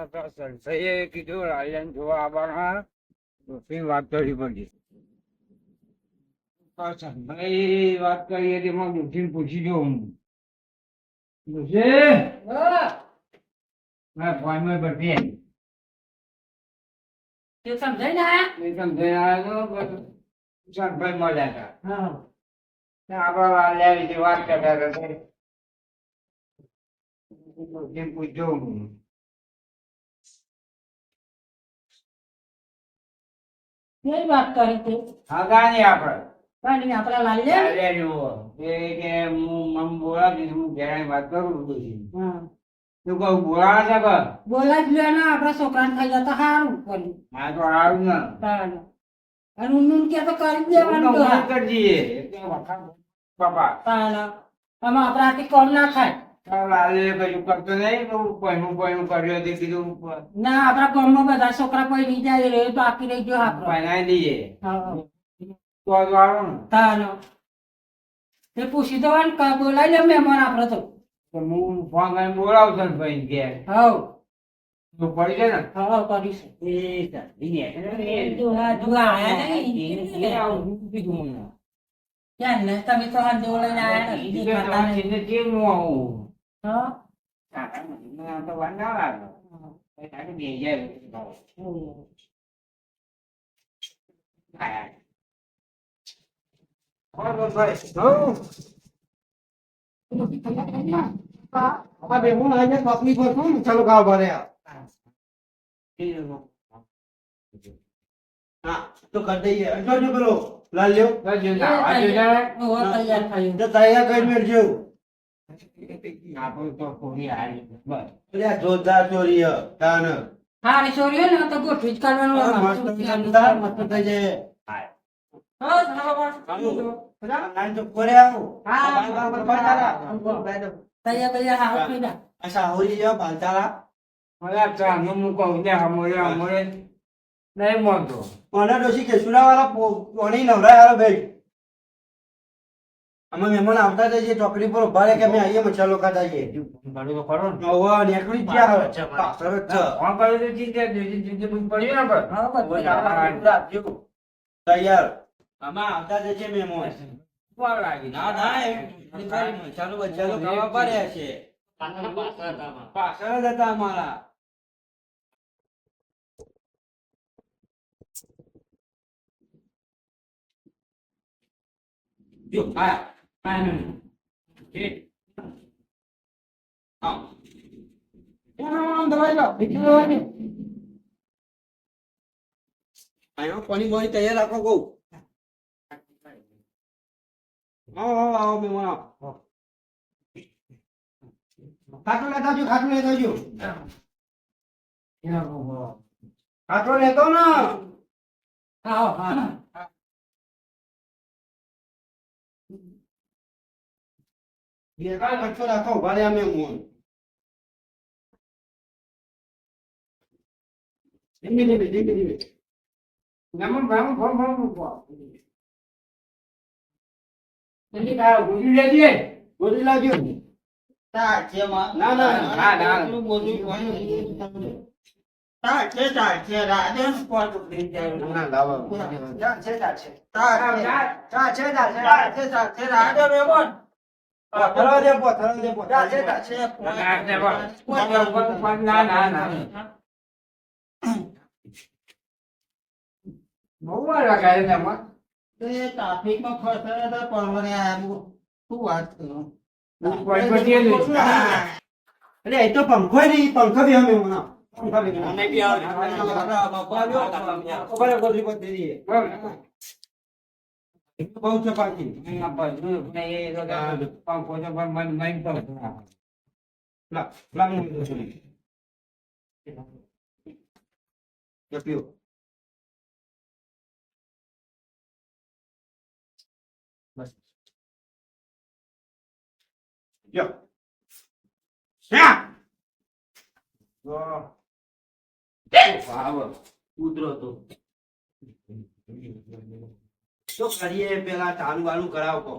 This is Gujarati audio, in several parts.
સંશયે કીધું રાજાને જોવા આવવાના ડોશીને વાત કરવી પડી. સંભાઈ વાત કરી હતી એમાં ડોશીને પૂછી જો હું. ડોશી મારા ફોનમાં બધી તે સમજાય ને એ સમજાઈ આવ્યો તો સંભાઈ મળ્યા હતા. આપણા વાલ્યા વિશે વાત કરતા હતા. ડોશીને પૂછજો હું. કેવી વાત કરી તે હા ગાની આપણે કાંઈ આપણા લાલ્યા ચાલ્યા જુઓ. એ કે હું મમ બોલાવી હું ઘેરાની વાત કરું ડોશી. તું કહું બોલાવે છે કે બોલા જ લે ને આપણા છોકરાને થઈ જતા સારું પડ્યું મારે તો સારું ને તાણે. અને ઊંડું કે તો કરી જ દેવાનું તો હા. કરજીએ એટલે વખાણ બાપા તાણે. આમાં આપણાથી કોમ ના થાય લાલે કશું કરતો નહીં તો પૈણું કર્યો તે કીધું ના આપણા ગામમાં બધા છોકરા કોઈ નહીં જાય રે તો આખી રહી ગયો આપણો પૈણાઈ દઈએ હા. તો જ વાળો ને. તાણે. તે પૂછી દેવાનું કે બોલાવી લે મહેમાન આપણે તો તો હું ફોન કરીને બોલાવતો ને ભાઈ ઘેર હવ તો પડી જાય ને હવ કરીશું જુવા આયા નહીં આવું કીધું મને. ક્યાં ને તમે તો હાલ જોડે આયા નથી દેખાતા નહીં. એને કેમ હું આવું હા મને તો વાર ના લાગે. તારે બે જાય તો કરી દઈએ જોજો પેલો લાલ લ્યો ઓહો, તૈયાર થયું. તો તૈયાર કરી મેળજો આપણું તો પૂરી હારી બસ. એટલે આ જોરદાર ચોરી હે તાન હા રે છોરીઓ ને તો ગોઠવી જ કાઢવાનું મસ્ત જોરદાર મસ્ત થઈ જાય હા બરાબર. નાન તો કરે આવું તૈયાર તૈયાર હાથ થઈ જા. અચ્છા હોરી જો બાંધારા મને ચાનું હું કહું ને હમોરે નહીં મળતો. મને ડોસી કે સુરાવાળા પોણી નવરાય હારો બેઠ અમે મહેમાન આવતા જઈએ ચોકડી પર ઉભા રહે કે અમે આવીએ મસાલો ખાતા જઈએ ગાડી તો ખરો ને. હવે નીકળી જ ગયા હવે પાછળ જ છે ફોન કર્યો તો ચીજ પડ્યું ને પણ. હા બસ રાખજો તૈયાર આમાં આવતા જશે મહેમાન વાર લાગી. ના ના મસાલો બચાલો ખાવા પડે છે પાછળ જ હતા અમારા જો આ પાનું કે આ દવાઈ લો બીજું આયો પાણી બોણી તૈયાર રાખો કહું આવો મહેમાન આવો ખાટલો લેતા આવજો ખાટલો લેતો ને આવો હા લેતા ખર્ચો રાખો ઉભા રહ્યા મહેમાન ધીમે ધીમે નમન ભાઈ ફોન જલ્દી ખાઓ ગુજી લેજે. ગોળી લાવજો ના ના ના, ના. ના લાવો ના ના બહુ વાર લાગે છે એમાં. ટ્રાફિકમાં ફસાયા હતા પરવાને આયા શું વાત કરું એટલે એ તો પંખો નહીં પંખો બી અમે પંખા બી બહુ છે પાછી જો કૂતરો તો શું કરીએ પેલા ચાલુ વાળું કરાવતો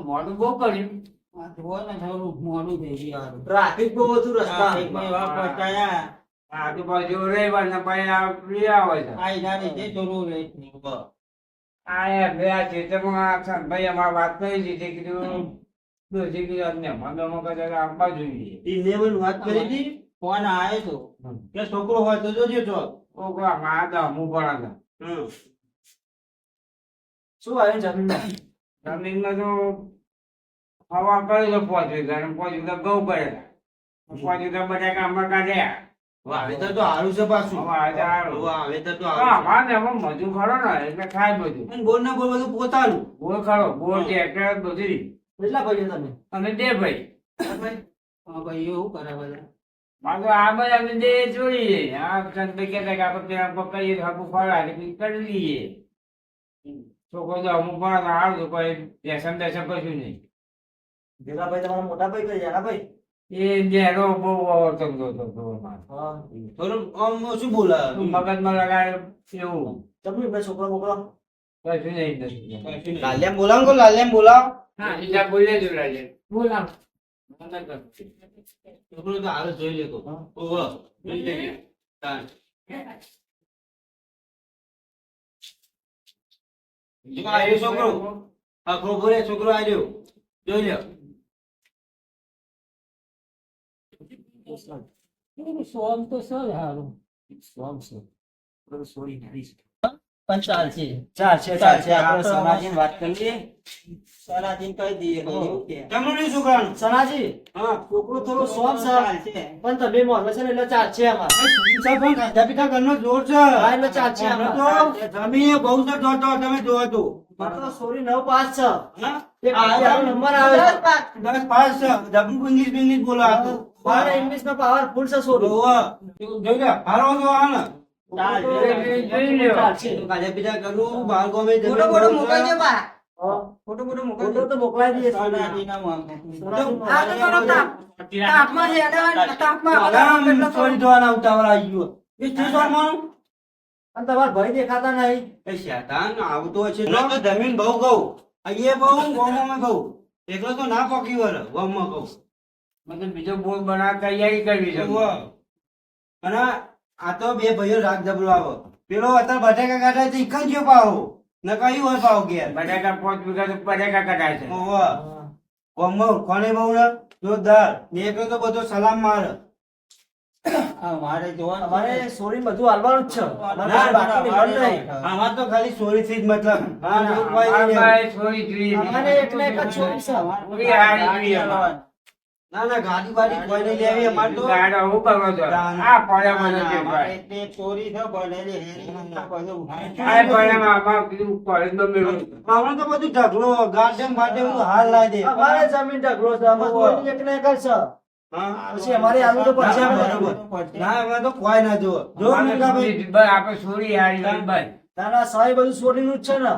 મોડું બહુ કર્યું. આ જુઓ ને થોડું મોડું થઈ ગયું. ટ્રાફિક બહુ હતું રસ્તા ટ્રાફિકમાં એવા પહોંચાયા. આજુબાજુ રવિવાર ને પછી આ ફ્રી આવે છે આ એના લીધે થોડું late થયું. બસ. આ એ બે આ ચેતનમાં આ ભાઈ અમારે વાત કરી દીધી કીધું દોશી કીધું મહેમાનો કદાચ આવવા જોઈએ એને મને વાત કરી હતી ફોન આવ્યો તો. કે છોકરો હોય તો જોજો છો. છોકરા મારા તો અમુક પણ હતા. શું આવ્યું જમીનમાં? જમીનમાં તો હવા કરી તો 5 વીઘા ને 5 વીઘા ઘઉં કરેલા 5 વીઘા બટાકા આંબા કાઢ્યા વાવેતર તો સારું છે પાછું. હવે આજે સારું. વાવેતર તો હા, સારું અમારે ને એમાં મજૂર ખરો ને એટલે ખાય બધું છે. ગોળ ના ગોળ બધું પોતાનું. બોર ખરો બોર ટ્રેક્ટર બધી કેટલા ભાઈઓ તમે? અમે બે ભાઈ હા ભાઈ એવું કરે બધા. મારે તો આ બધા અમે બે જોઈએ આ ચંદ્ર કહેતા કે આપણે પેલા પકડીએ તો હકું ફળા એટલે કરી લઈએ છોકરો તો અમુક પણ સારું તો કોઈ વ્યસન બેસન કશું નહીં ભેગા ભાઈ તમારા મોટા ભાઈ કઈ યાર ભાઈ? એ બેરો બહુ આવડતો હતો હા. થોડું આમ શું બોલે? મગજમાં લગાડે એવું તમે બે છોકરા બોકરા કશું નહીં. લાલ્યામ બોલાવો કો લાલ્યામ બોલાવો. હા બીજા બોલે જ રાજે બોલાવ. છોકરો તો હાલ જોઈ લેતો. ઓહો જોઈ લેજે. તાન. જો આવ્યો છોકરો. આ ખોબરે છોકરો આવ્યો. જોઈ લ્યો. સોમ તો સર હારું. પણ ચાલશે. ચાલશે ચાલશે. આપણે સનાજીને વાત કરીએ. સનાજીને કહી દઈએ ભાઈ એવું કે. કેમનું નહીં છોકરાનું? સનાજી હા છોકરો થોડો સોમ છે ચાલશે. પણ તમે મોરલો છે ને એટલે ચાલશે આમાં. પણ ખાધા પીધા ઘરનો જોર છે. હા એટલે ચાલશે આમાં. તો જમીએ બહુ છે જોતો તમે જોવો તો. મારો સોરી 9 પાસ છે. હા? એક આધાર નંબર આવે છે. 10 પાસ છે. જબરું ઇંગ્લિશ બોલો આતો. મારે ઇંગ્લિશ નો પાવર ફૂલ છે સોરી. ઓવા. જોઈ લે. હારો તો આ ને. ચાલશે. તો ખાધા પીધા કરું બહાર ગામે જમીન ફોટો બહુ છે. મોકલજો બા. હા. ફોટો મોકલજો. ફોટો તો મોકલાઈ દઈએ. સનાજીના માંગે. આ તો થોડો તાપમાં છે, તાપમાં આરામ છોડી દેવાના ઉતાવળ આવી ગયો. એ શું શોધવાનું? અને તમારા ભાઈ દેખાતા નહીં. એ શેતાન આવતો છે. તો જમીન બહુ કહું. અહીંયા બહુ ગામમાં બહુ. એકલો તો ના પકી વળે ગામમાં કહું. મતલબ બીજો બોર બનાવ તૈયારી કરવી છે અને આ તો બે ભાઈઓ રાગ જબરો આવો. પેલો અત્યારે બટાકા કાઢે તો ઈકન ગયો પાવો. ન કયું હોય પાવો ઘેર. બટાકા 5 વીઘા તો બટાકા કઢાય છે ઓહો. ગામમાં કોને બહુ ને જોરદાર. ને એકલો તો બધો સલામ મારે. આ મારે જોવાનું અમારે સોરી બધું હાલવાનું જ છે. અમારે બાકીની બંધ નહીં. આમાં તો ખાલી સોરી થી જ મતલબ. હા, એવું કોઈ અમારા નહીં. ભાઈ છોરી જોઈએ અમારે એકને એક જ છોરી છે. છોરી હારી જોઈએ અમારે. ના ના ગાડી બાડી કોઈ નહીં લેવી અમારે તો. ગાડો હું કરવો છો આ પડે મને કે ભાઈ એટલે ચોરી છે બનેલી હેરી ના બધું આ પડે આમાં કીધું કોલેજમાં મેળવું હમણાં તો બધું ઢગલો ગાર્ડન માટે બધું હાલ લાવી દે. અમારે જમીન ઢગલો છે. અમારે કોઈ એકને એક જ છે. હા, પછી અમારે આલુ તો પછી આવે બરોબર. ના એમાં તો કોઈ ના જોવે. જો મુકા ભાઈ. આપણે છોરી હારી હોય ભાઈ ના ના સાહેબ બધું સોરીનું જ છે ને.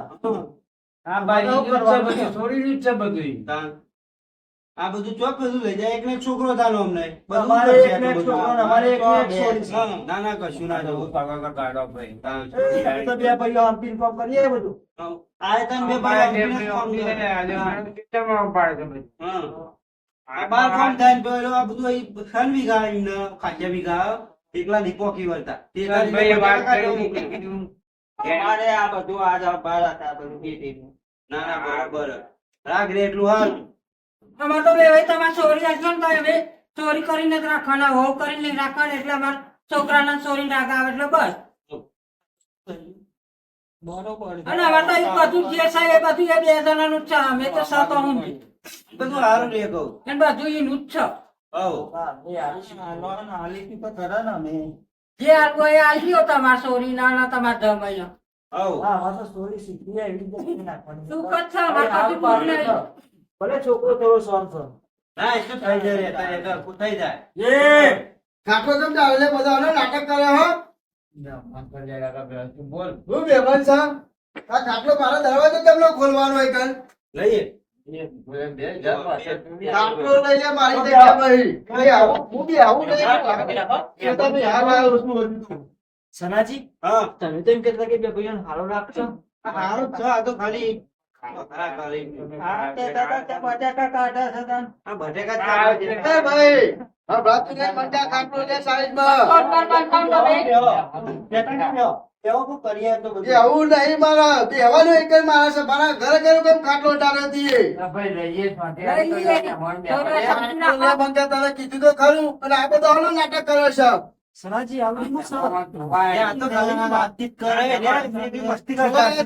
આ ભાઈ બધું છોરીનું જ છે બધું આ બધું ચોક બધું લઈ જાય. એકને એક છોકરો થાનો અમને. બધું અમારે કરશે એકને એક બધું. છોકરો ને અમારે એકને એક છોરી છે. હા, ના ના કશું ના હું જવું. પગાર ગાડો ભાઈ એ તો બે ભાઈઓ આમ પીન પામ કરીએ બધું. આ તને બે ભાઈ અમને કામ કરે. હા. આ બાર કામ થાય ને પેલો આ બધું અહીં 3 વીઘા ને 5 વીઘા એકલા ની પોકી વળતા. તે ભાઈ વાત કરી. કરી અમારે આ બધું આજ બાર હતા બધું ખેતીનું. ના ના બરાબર. રાખ રે એટલું હાલ. અમારે તો બે ભાઈ તમારે ચોરી રાખશો ને તો હવે ચોરી કરીને જ રાખવાના, હોવ કરીને જ રાખવાના, એટલે અમારે છોકરાના ચોરી રાખ આવે એટલે બસ. બરોબર છે. અને અમારે તો એ બધું જે છે એ બધું એ બે જણાનું જ છે. અમે તો સાતો હું બધું હારું રે કહું. અને બધું એનું જ છે. હઉ. હાલો ને હાલીથી તો ખરા ને અમે. જે આલ્કો એ આલ્યો તમારે ચોરી ના તમારે જમાઈ હઉ. તું કચ્છ છે અમારે કશું પૂરું નહીં. ભલે છોકરો થોડો સોન છે. ના એ તો થઈ જાય રે તારે તો થઈ જાય. કાકો કેમ ચાલે બધા નાટક કરે હો બોલ હું બેભાન છે આ કાટલો મારા દરવાજો કેમ નો ખોલવાનો હોય કર લઈએ. કાટલો લઈ લે મારી જગ્યા ભાઈ કઈ આવું હું બી આવું નહીં એ તમે યાર આ વસ્તુ હતું સનાજી હા તમે તો એમ કહેતા કે બે ભાઈઓને હારો રાખશો. હારું છે આ તો ખાલી આ તે દાદા તે બટાકા કાઢે છે તન. આ બટેકા જ આ કાઢો છે. એ ભાઈ આ ભાતું ને મંડા કાટલો છે સાઈડમાં એવો કોઈ કરીએ તો બધું. એ આવું નહીં મારા બેહવાનું એક જ માણસ છે મારા ઘરે ઘરે કેમ ખાટલો ટાળે દીએ ભાઈ લઈએ જ માટે. મંગા તારે કીધું તો ખરું અને આ બધો હલો નાટક કરે છે સનાજી આવું શું છે? આ તો ખાલી વાતચીત કરે ને એની મસ્તી કરતા હશે.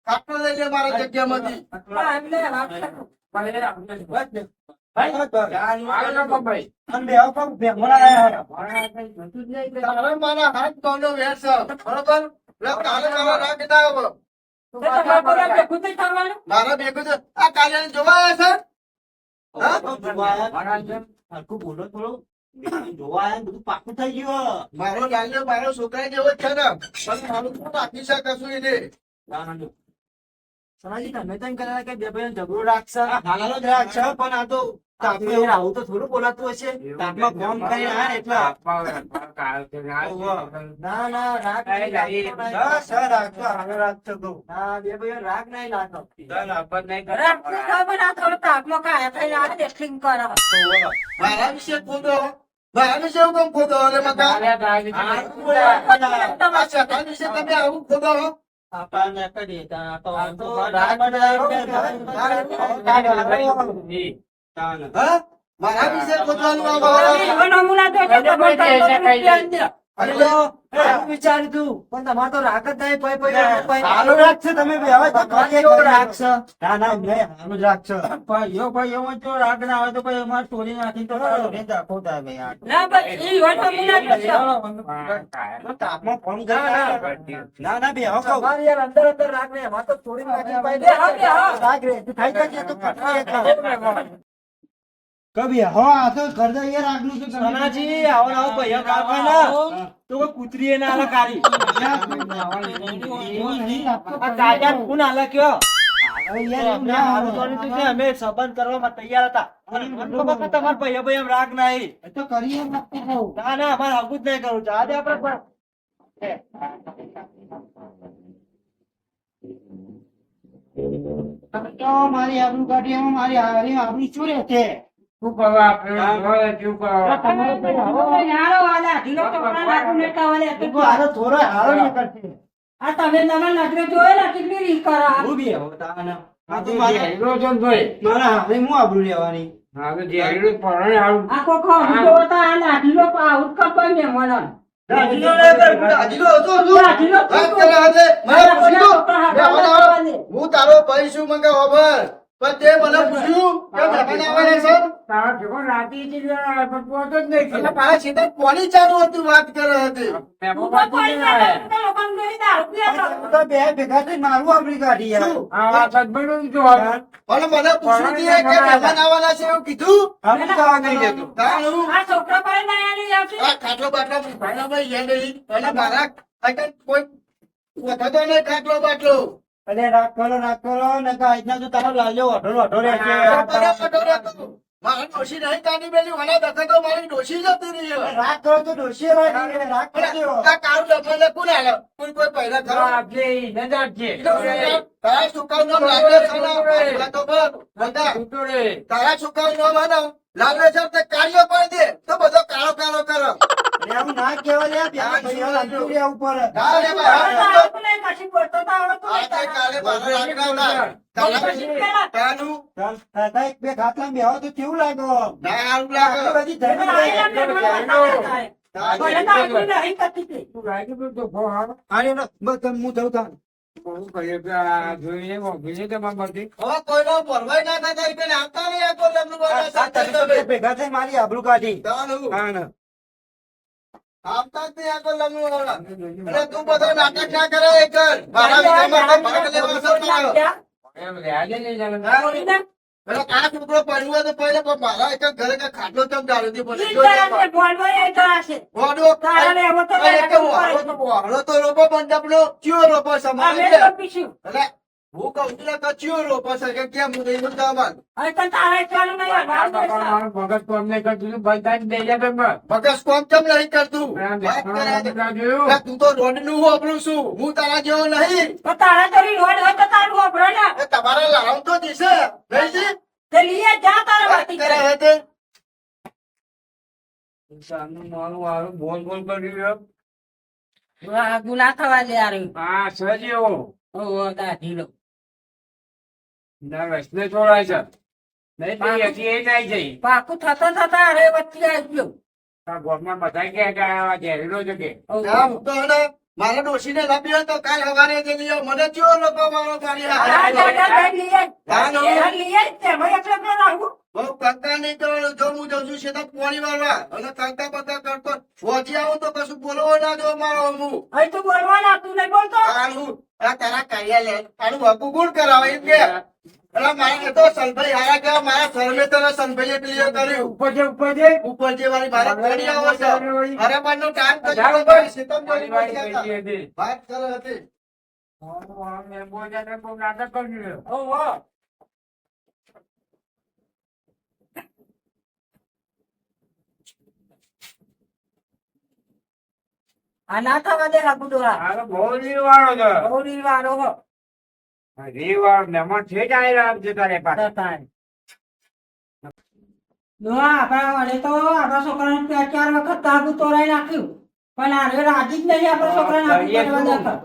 ખાટલો લઈ લે મારા જગ્યામાંથી તારે મારા હાથ પગનો વેર છે બરોબર એટલે તારે મારા રાગ ના આવે મારા ભેગું છે આ કાલે જોવા આવ્યા છે હરખું બોલો થોડું. જોવા આયા ને બધું પાકું થઈ ગયું. મારો લાલ્યો મારો છોકરા જેવો જ છે ને પણ મારું શું રાખી શકે શું એને સનાજી તમે તો એમ કહેતા કે બે ભાઈનો ઝઘડો રાખશે. હાલાલો જ રાખશે પણ આ તો તાપમાં આવું તો થોડું બોલાતું હશે. તાપમાં ફોન કરી આયા ને એટલે. ના ના રાગ નહીં લાગતો. ના, સર, રાખજો, હાલો રાખજો કહું. ના, બે ભાઈઓ રાગ નહીં લાગતો. મારા વિશે ખોદો મારા વિશે હું કેમ ખોદો અરે મકા આ શેતાન વિશે તમે આવું ખોદો આપણને કરી તા તો આ તો રાગ બનાવ્યો કે હા મારા વિશે ખોદવાનું આવે અરે તો એવું વિચાર્યું તું પણ તમારે તો રાગ જ નહીં. હાલો રાગ છે તમે બે હવે તો કરીએ કેવો કરીએ. રાગ છે? ના ના નહીં, હાલો જ રાગ છે. ભાઈઓ ભાઈઓમાં જો રાગ ના આવે તો ભાઈ અમારે ચોરી નાખી તો તારો ને દાખો થાય ભાઈ આ. તાપમાં ફોન કરી ના ના બે હવે કહું. અમારે યાર અંદર અંદર રાગ નહીં અમારે તો ચોરી નાખી ભાઈ રાગ રે તું થઈ જશે તો કભી હો આ તો કરદે એ રાગનું છે સનાજી આવો આવો ભાઈઓ કાકા ના તો કોઈ કૂતરીએ ના આલા કારી આ કાજા કોણ આલા કયો અમે સંબંધ કરવામાં તૈયાર હતા તમારા ભાઈઓ ભાઈ રાગ નહીં તો કરીએ ના ના અમારે આવું જ નહીં કરવું જા દે આપણે તો મારી આબરૂ કાઢી એમાં મારી હારી આબરૂ શું રહેશે શું કરવા આપણે શું કરવા હારો થોડો હારો નહીં કરશે હું બી આવો તાના આ તો મારે હેલો છો ને ભાઈ મારા હારે હું આબરૂ લેવાની હા તો જેડું પરણે આવું દાદીનો લે કર દાદીનો હતો તું વાત કરે હતે મને પૂછ્યું હું તારો ભાઈ છું મંગા ખબર પણ તે મને પૂછ્યું કે મહેમાન આવે છે તારા છોકરો રાતે જ પણ પોતો જ નહીં એટલે મારા સીધા કોની ચાલુ હતું વાત કરે હતી તો બે ભેગા થઈ મારું આબરૂ કાઢી યાર આ સદબડું જો અને મને પૂછ્યું તું કે મહેમાન આવવાના છે એવું કીધું આમ જવા નહીં દેતું તારું આ ખાટલો બાટલો ભાઈના ભાઈ યાદ નહીં અને મારા આગળ કોઈ વખતો નહીં ખાટલો બાટલો અરે રાગ કરો ને આજના તો તારો લાલ્યો ઓઢો રહેશે મારા ડોશી નહીં કાઢી પેલી વડા દખતો મારી ડોશી જતી રહી રાગ કરો તો ડોશી રાગ રાગ કરજો આ કાળું ડબ્બાને કોણ આલે કોઈ પહેલા ખરો આપજે નજર આપજે તારા છોકરાનું નામ લાગે છે ને? તો બોલ, બધા. તારા છોકરાનું નામ આને લાગે છે તે કાર્યો કરી દે તો બધો કાળો કાળો કરો અરે આવું ના કહેવાય લે બે ભાઈઓ લાગતું રે ઉપર ના રે ભાઈ આજે કાલે મારા રાખના હતા તાનું તાતા એક બે ખાટલા બેહો તો કેવું લાગો ના હારું લાગે બધી અરે નો બસ હું જઉં તા જોઈને મોકલી તમારા બધી હવે કોઈનો પરવાઈ ના થાય તો એને આવતા નહીં આ કોઈ એમનું બોલે ભેગા થઈ મારી આબરૂ કાઢી તાનું હા ને આવતા જ નહીં આ કોઈ લમણું વાળા અને તું બધો નાટક ના કરે એ કર મારા વિષયમાં તો ભાગ લેવા છે એમ આજે નહીં જાણે પેલો આ છોકરો પડ્યો તો પહેલે પણ મારા એક ઘરે કે ખાટલો ચમ દારૂથી બોલે વાળો તો રોપો બંધપનો ચિયો રોપો સમાન એટલે હું કહું છું ને કચ્યું રો પછી કે કેમ હું નહીં બોલતા હવે તો તારે એકલાનું નહીં, આ મારું બાપા નહીં. મારું મગજ કોમ નહીં કરતું તું, બધા જ દઈ જાય તમે. મગજ કોમ કેમ નહીં કરતું આ વાત કરે છે. બધા જોયું? કે તું તો રોડ નું વાપરું છું હું તારા જેવો નહીં તો તારા જોડી રોડ હોય તો તારું વાપરો ને. એ તમારા લાવ તો દિશે નહીં જી? તે લીએ જા તારા વાત વાતી કરે કરે. છે તે. સાનું માનું હારું બોલ બોલ કર્યું છે. વાહ, ગુલા થવા દે યાર. આ સજીવો ઓહો, દાઢી લો. ના રસ્તે છોડાય છે. નહીં તો એથી એ જાય છે. પાકું થતા થતા અરે વચ્ચે આવી ગયો. આ ગોળમાં બધા કે આ ઝેરીલો છે કે. ના, હું તો એને મારા ડોશીને લાવ્યો તો કાલ સવારે જ લીયો. મને ચેવો લોકો મારો ગાડી આ હારે. દાદા લઈ લીએ. હા, નો. આ લીએ જ તે, ભાઈ એટલે તો રાહું. બહુ કંકા નહીં કરો જો હું જઉં છું છે તો પાણી વાળવા અને કંકા બધા કરતો પહોંચી આવું તો કશું બોલવો ના જો મારો હું અહીં તું બોલવાના, તું નહીં બોલતો. તારું આ તારા કાયા લે તારું હકુ ગુણ કરાવે એમ કે એટલે મારે તો સનભાઈ હારા કે મારા શરમે તને સનભાઈએ ક્લિયર કર્યું ઉપર છે ઉપર છે. ઉપર જે વાળી મારે ગાડી આવો છે અરે પણ નો ટાઈમ જાઓ કર્યો ભાઈ. સીતમ મારી કરી વાળી થઈ ગઈ હતી. વાત કરે હતી મેં બોલ્યા બહુ નાટક કર્યું. ઓહો. આ ના થવા દે હાબુ ડોહા. આ તો બહુ રીવાળો છે. બહુ રીવારો હો. રીવાળો મહેમાન છે જ આયેલા આપજે તારે પાસે. ડોહા, આપણા વડે તો આપણા છોકરાને 4 વખત હાબુ તોરાઈ નાખ્યું. પણ આ રે રાજી જ નહીં આપણા છોકરાને હાબુ કરીએ કરવા શું? દેતા.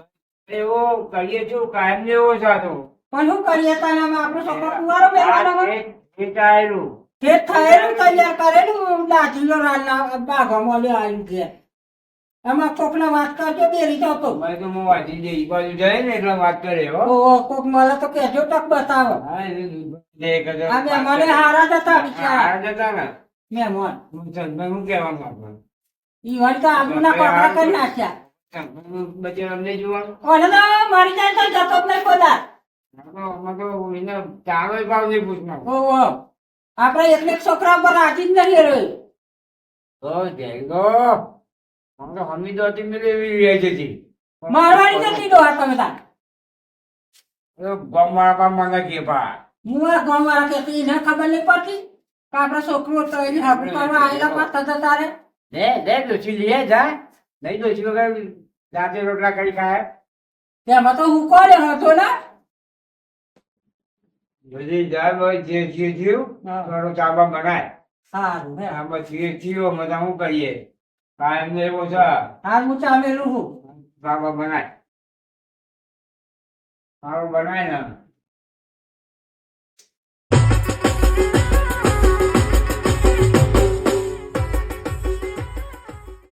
એવો કરીએ શું કાયમ ને એવો છે આ તો. પણ શું કરીએ તાને અમે આપણો છોકરો કુંવારો બેસવાનો હોય? આ છે આયેલું. જે થયેલું તૈયાર કરેલું દાજીલો રાલના બાગામાં લે આવ્યું છે. એમાં કોકને વાત કરજો બેરી જતો. મેં તો હું વાંચી જઈ ઈ બાજુ જાય ને એટલે વાત કરે હો. ઓહો, કોક મળે તો કેજો ટક બતાવો. હા, એ દેખ જ આ મહેમાને હારા જ હતા બિચારા. હારા જ હતા ને. મહેમાન હું ચંદભાઈ હું કહેવા માંગુ? ઈ વળી તો આબરૂના કપડા કરી નાખ્યા. ચંદભાઈ બચે અમને જોવાનું. ઓને તો મરી જાય તો જતો જ નહીં બધા. આમાં તો એને ચાલો ભાવ નહીં પૂછવાનો. ઓહો, આપણે એકને એક છોકરા પર રાજી જ નહીં રહ્યો. તો જઈ ગો. આમ તો હમીદો હતી મેં એવી રહી જતી. મારવાડી જતી ડોહા તમે તાર. ગમવાળા મને કે પા. હું આ ગામવાળા કહેતી એને ખબર નહીં પડતી કે આપણા છોકરો તો એને હાબુ કરવા આવેલા પાછા તો તારે. દે દોશી લઈએ જા. નહીં દોશી વગર જાતે રોટલા કરી ખાય. તેમાં તો હું કોને હતો ને. બધી જાય ભાઈ જે થયું હા. થોડો ચાબા બનાય. સારું હે. આમાં જે થયો મજા શું કરીએ? કાયમ ને એવો છે. હાલ હું ચામેલું છું. ચાબા બનાય. સારું બનાય ને